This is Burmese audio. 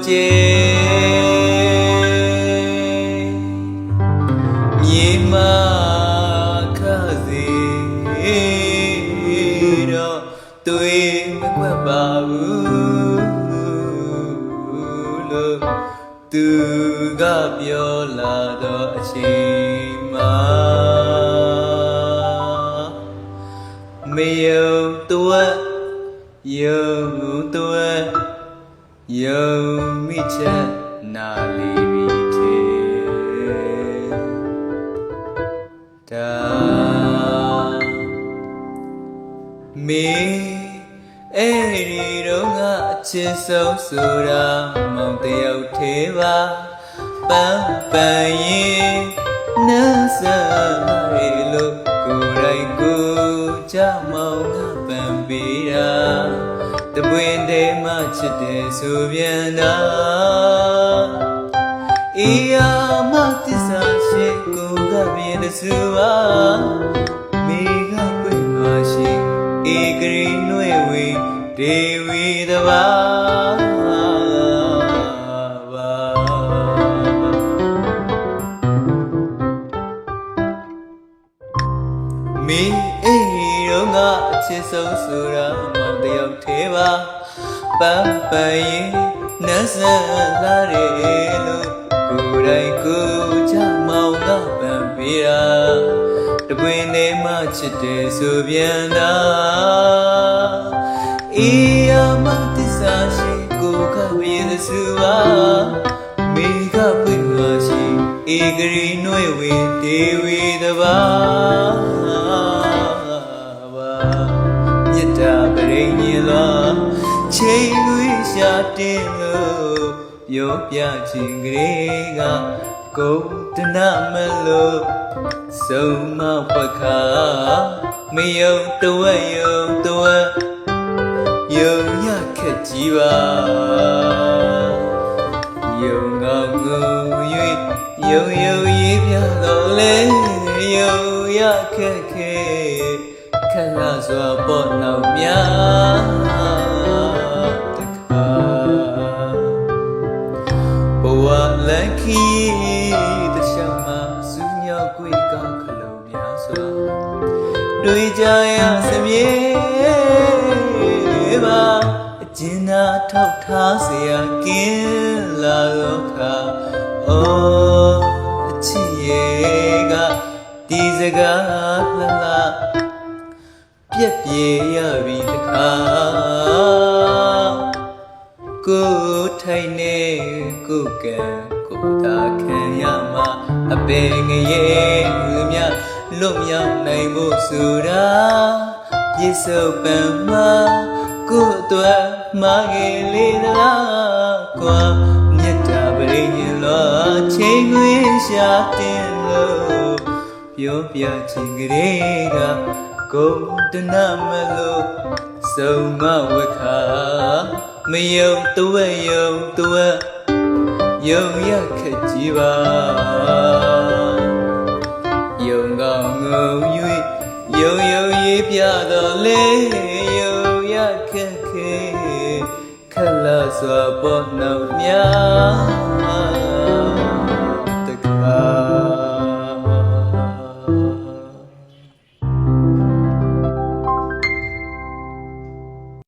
ကျေမြေမခစေတော့တွေ့မကွက်ပါဘူးလို့သူကပြောလာတော့အချိန်မှာမယုံတော့ယုံတော့ယုံမိချက်နာလီပြီတဲ့ဒါမေအဲ့ဒီတော့ငါအချစ်ဆုံးဆိုတာမောင်တယောက်သေးပါပန်းပန်းရင်နှစရဲလို့ကိုယ်တိုင်ကိုကြမောင်ငါပန်းပေးတာတပွင့်တည်းမှချစ်တယ်ဆိုပြန်တာအေးယာမသစ္စာရှိကိုကပြင်းတဲ့သူပါမိကပွင့်ပါရှိဧကရီနှွေဝေဒေဝီတဘာမေအေးရောငါအချစ်ဆုံးဆိုတာမောင်တယောက်သေးပါပန်းပန်းရင်နှစလာတယ်လို့ကိုယ်တိုင်ကိုချမောင်ကပန်းပေးတာတပွင့်နေမှချစ်တယ်ဆိုပြန်တာအေးရမသစ္စာရှိကိုကဝေသစုပါမိကပွင့်ပါရှိဧကရီနှွေဝေဒေဝီတဘာမြတ်တာပရိညင်လောချိန်ဝေးရှာတင်လို့ပြောပြခြင်းကလေးကကိုတနာမလို့ဆုံးမဝက်ခါမယုံတဝက်ယုံတဝက်ယုံရခက်ကြီးပါယုံကောင်းကို၍ယုံယုံရေးပြတော့လေယုံရခက်ခဲခက်လာစွာပေါ်နောက်များတခါဘဝလန်ခီတခြားမှာစုညောက်ကိုကောင်းခလုံးများစွာတွေ့ကြရစမြေပါအကျဉ်းသာထောက်ထားเสียကင်းလာတော့ခါအော်အချစ်ရဲ့ကဒီစကားလှလှပြက်ပြေရပြီတခါကိုထိုင်နေကိုကံကိုသာခံရမှာအပေငရဲ့မြလွတ်မြောက်နိုင်ဖို့ဆိုတာပြစ္ဆုတ်ပံမှာကိုအတွက်မငယ်လေးလားကွာမြတ်တာပရိညင်လောချိန်ခွေရှာတင်လို့ပြောပြခြင်းကလေးကကိုတနာမလို့ဆုံးမဝက်ခါမယုံတဝက်ယုံတဝက်ယုံရခက်ကြီးပါယုံကောင်းငုံ၍ယုံယုံရေးပြတော့လေယုံရခက်ခဲခက်လာစွာပေါ်နောက်များ